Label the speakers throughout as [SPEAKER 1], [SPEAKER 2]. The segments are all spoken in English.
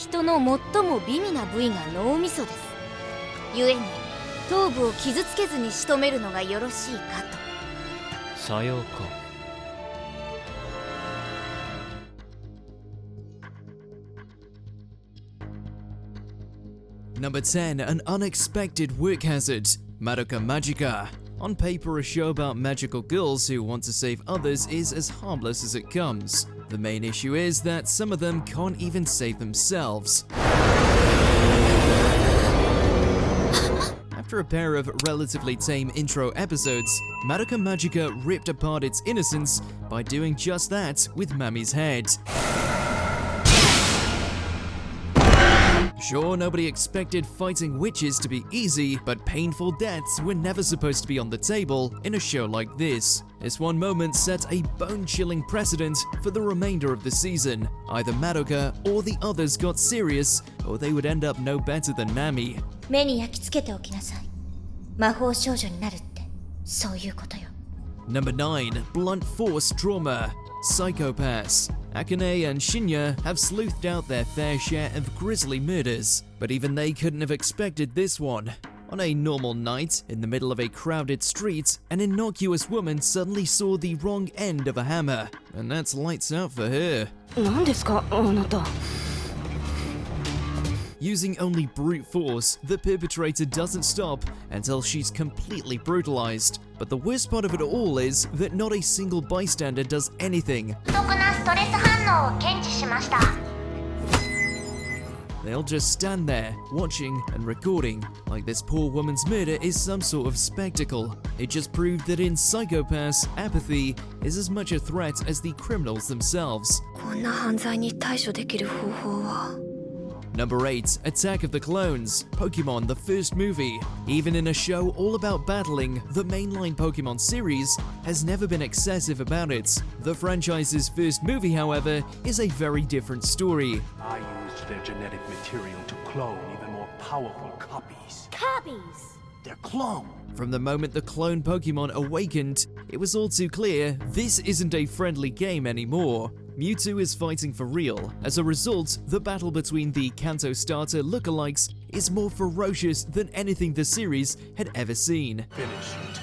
[SPEAKER 1] 人の最も美味な部位が脳みそです。故に頭部を傷つけずに仕留めるのがよろしいかと。
[SPEAKER 2] さようか。
[SPEAKER 3] Number 10, an unexpected work hazard, Madoka Magica. On paper, a show about magical girls who want to save others is as harmless as it comes. The main issue is that some of them can't even save themselves. After a pair of relatively tame intro episodes, Madoka Magica ripped apart its innocence by doing just that with Mami's head. Sure, nobody expected fighting witches to be easy, but painful deaths were never supposed to be on the table in a show like this. This one moment set a bone-chilling precedent for the remainder of the season. Either Madoka or the others got serious, or they would end up no better than Mami.
[SPEAKER 1] 目に焼き付けておきなさい。魔法少女になるって、そういうことよ。
[SPEAKER 3] Number 9, blunt force trauma, psychopaths. Akane and Shinya have sleuthed out their fair share of grisly murders, but even they couldn't have expected this one. On a normal night, in the middle of a crowded street, an innocuous woman suddenly saw the wrong end of a hammer, and that's lights out for her.
[SPEAKER 1] 何ですか、あなた。
[SPEAKER 3] Using only brute force, the perpetrator doesn't stop until she's completely brutalized. But the worst part of it all is that not a single bystander does anything. They'll just stand there, watching and recording, like this poor woman's murder is some sort of spectacle. It just proved that in psychopaths, apathy is as much a threat as the criminals themselves.
[SPEAKER 1] こんな犯罪に対処できる方法は。
[SPEAKER 3] Number 8, Attack of the Clones, Pokémon the first movie. Even in a show all about battling, the mainline Pokémon series has never been excessive about it. The franchise's first movie, however, is a very different story.
[SPEAKER 4] I used their genetic material to clone even more powerful copies.
[SPEAKER 1] Copies?
[SPEAKER 4] They're clones!
[SPEAKER 3] From the moment the clone Pokémon awakened, it was all too clear this isn't a friendly game anymore. Mewtwo is fighting for real. As a result, the battle between the Kanto starter lookalikes is more ferocious than anything the series had ever seen.
[SPEAKER 4] Finish it.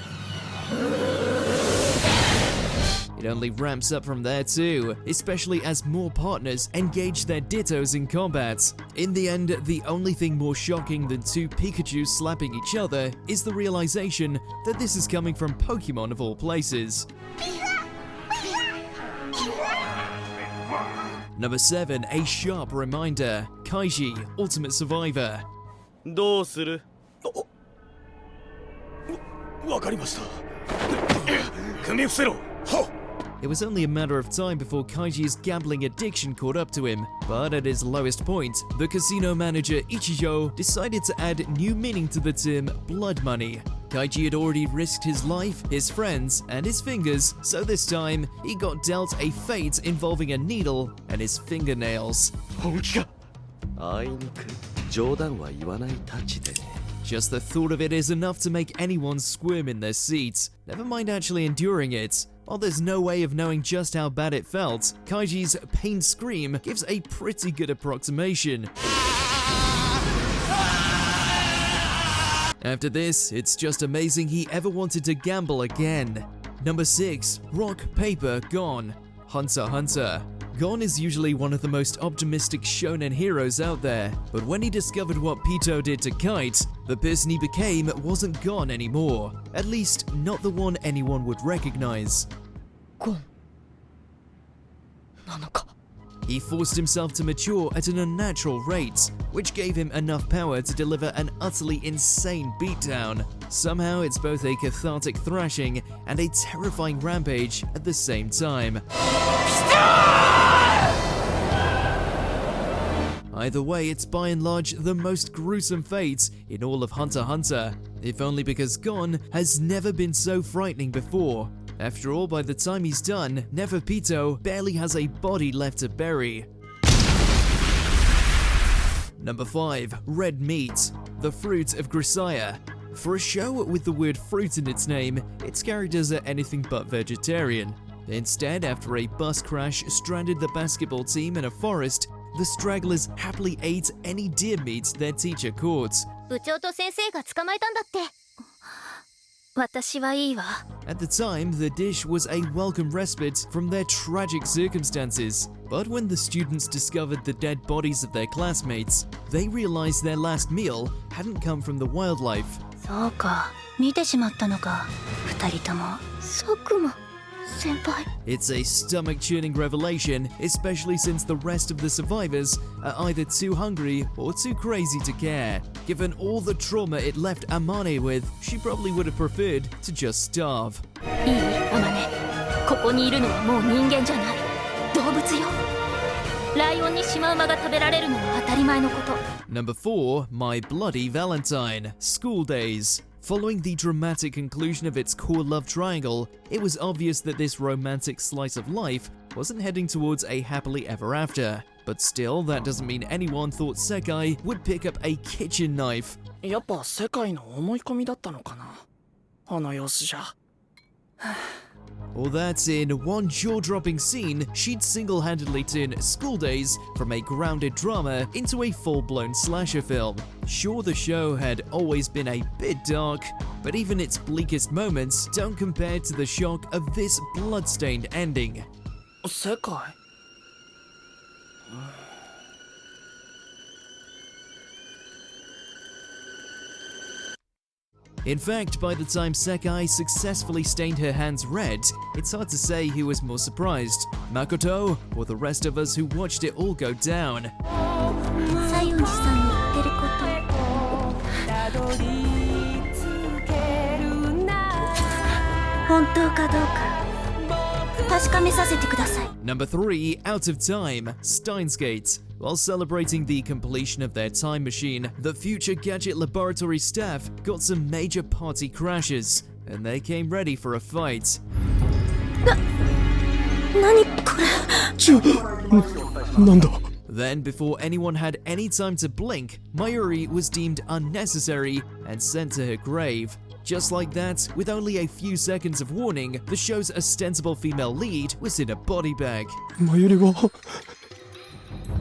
[SPEAKER 3] It only ramps up from there too, especially as more partners engage their dittos in combat. In the end, the only thing more shocking than two Pikachus slapping each other is the realization that this is coming from Pokémon of all places. Number 7, a sharp reminder, Kaiji, Ultimate Survivor.
[SPEAKER 2] どうする？
[SPEAKER 4] わかりました。組み伏せろ。はっ。
[SPEAKER 3] It was only a matter of time before Kaiji's gambling addiction caught up to him, but at his lowest point, the casino manager Ichijo decided to add new meaning to the term blood money. Kaiji had already risked his life, his friends, and his fingers, so this time, he got dealt a fate involving a needle and his fingernails.
[SPEAKER 4] 本気か。
[SPEAKER 2] あいにく冗談は言わないたちでね。
[SPEAKER 3] Just the thought of it is enough to make anyone squirm in their seats, never mind actually enduring it. While there's no way of knowing just how bad it felt, Kaiji's pain scream gives a pretty good approximation. After this, it's just amazing he ever wanted to gamble again. Number 6, Rock, Paper, Gon, Hunter x Hunter. Gon is usually one of the most optimistic shonen heroes out there, but when he discovered what Pito did to Kite, the person he became wasn't Gon anymore. At least, not the one anyone would recognize.
[SPEAKER 1] Gon. なのか。
[SPEAKER 3] He forced himself to mature at an unnatural rate, which gave him enough power to deliver an utterly insane beatdown. Somehow it's both a cathartic thrashing and a terrifying rampage at the same time. Either way, it's by and large the most gruesome fate in all of Hunter x Hunter, if only because Gon has never been so frightening before. After all, by the time he's done, Neferpito barely has a body left to bury. Number 5, Red Meat, the Fruit of Grisaya. For a show with the word fruit in its name, its characters are anything but vegetarian. Instead, after a bus crash stranded the basketball team in a forest, the stragglers happily ate any deer meat their teacher caught.
[SPEAKER 1] 部長と先生が捕まえたんだって。私はいいわ。
[SPEAKER 3] At the time, the dish was a welcome respite from their tragic circumstances. But when the students discovered the dead bodies of their classmates, they realized their last meal hadn't come from the wildlife.
[SPEAKER 1] そうか、見てしまったのか、二人とも。佐久間先輩。
[SPEAKER 3] It's a stomach-churning revelation, especially since the rest of the survivors are either too hungry or too crazy to care. Given all the trauma it left Amane with, she probably would have preferred to just starve.
[SPEAKER 1] いい？アマネ。ここにいるのはもう人間じゃない。動物よ。ライオンにシマウマが食べられるのは当たり前のこと。
[SPEAKER 3] Number 4, My Bloody Valentine, School Days. Following the dramatic conclusion of its core love triangle, it was obvious that this romantic slice of life wasn't heading towards a happily ever after. But still, that doesn't mean anyone thought Sekai would pick up a kitchen knife.
[SPEAKER 5] やっぱ世界の思い込みだったのかな、あの様子じゃ。
[SPEAKER 3] Or that in one jaw-dropping scene, she'd single-handedly turn School Days from a grounded drama into a full-blown slasher film. Sure, the show had always been a bit dark, but even its bleakest moments don't compare to the shock of this blood-stained ending.
[SPEAKER 5] 世界？
[SPEAKER 3] In fact, by the time Sekai successfully stained her hands red, it's hard to say who was more surprised, Makoto or the rest of us who watched it all go down.
[SPEAKER 1] 西園寺さんの言ってること。本当かどうか確かめさせてください。
[SPEAKER 3] Number 3, Out of Time, Steins Gate. While celebrating the completion of their time machine, the Future Gadget Laboratory staff got some major party crashes, and they came ready for a fight.
[SPEAKER 1] 何これ。
[SPEAKER 5] なんだ。
[SPEAKER 3] Then, before anyone had any time to blink, Mayuri was deemed unnecessary and sent to her grave. Just like that, with only a few seconds of warning, the show's ostensible female lead was in a body bag.
[SPEAKER 5] マユリが。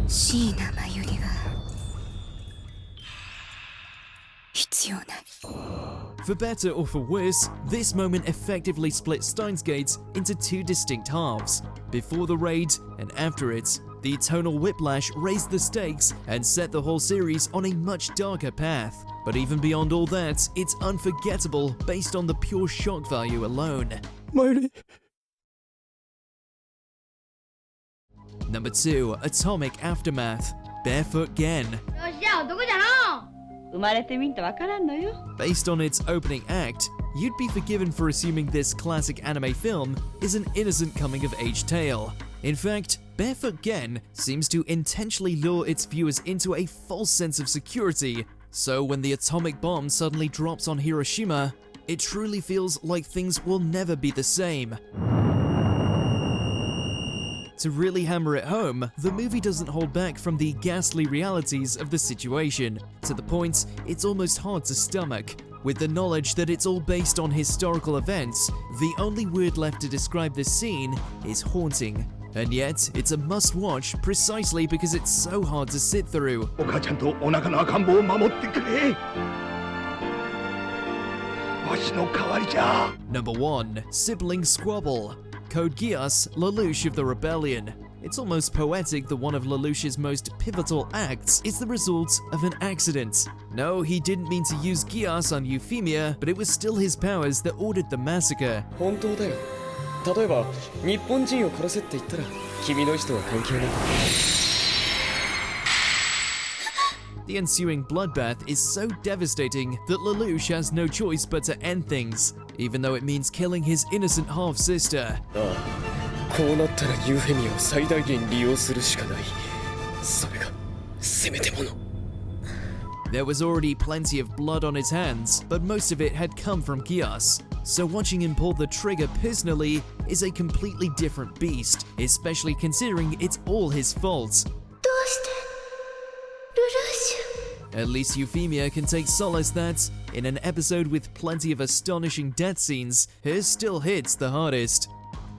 [SPEAKER 1] 椎名真由里は必要ない。
[SPEAKER 3] For better or for worse, this moment effectively split Steins Gate into two distinct halves. Before the raid and after it, the tonal whiplash raised the stakes and set the whole series on a much darker path. But even beyond all that, it's unforgettable based on the pure shock value alone.
[SPEAKER 5] マユリ。
[SPEAKER 3] Number 2, Atomic Aftermath, Barefoot Gen.
[SPEAKER 6] 生まれてみんとわからんのよ。
[SPEAKER 3] Based on its opening act, you'd be forgiven for assuming this classic anime film is an innocent coming-of-age tale. In fact, Barefoot Gen seems to intentionally lure its viewers into a false sense of security, so when the atomic bomb suddenly drops on Hiroshima, it truly feels like things will never be the same. To really hammer it home, the movie doesn't hold back from the ghastly realities of the situation, to the point it's almost hard to stomach. With the knowledge that it's all based on historical events, the only word left to describe this scene is haunting. And yet, it's a must-watch precisely because it's so hard to sit through.
[SPEAKER 5] お母ちゃんとお腹の赤ん坊を守ってくれ。わしの代わりじゃ。
[SPEAKER 3] Number 1, Sibling Squabble. Code Geass, Lelouch of the Rebellion. It's almost poetic that one of Lelouch's most pivotal acts is the result of an accident. No, he didn't mean to use Geass on Euphemia, but it was still his powers that ordered the massacre.
[SPEAKER 7] 本当だよ。例えば日本人を殺せって言ったら君の意思とは関係ない。
[SPEAKER 3] The ensuing bloodbath is so devastating that Lelouch has no choice but to end things, even though it means killing his innocent half-sister.
[SPEAKER 7] ああ、こうなったらユーフェミアを最大限利用するしかない。それがせめてもの。
[SPEAKER 3] There was already plenty of blood on his hands, but most of it had come from Geass. So watching him pull the trigger personally is a completely different beast, especially considering it's all his fault.
[SPEAKER 1] どうしてルルーシュ。
[SPEAKER 3] At least Euphemia can take solace that, in an episode with plenty of astonishing death scenes, hers still hits the hardest.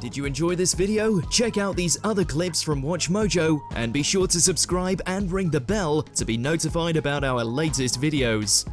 [SPEAKER 3] Did you enjoy this video? Check out these other clips from WatchMojo and be sure to subscribe and ring the bell to be notified about our latest videos.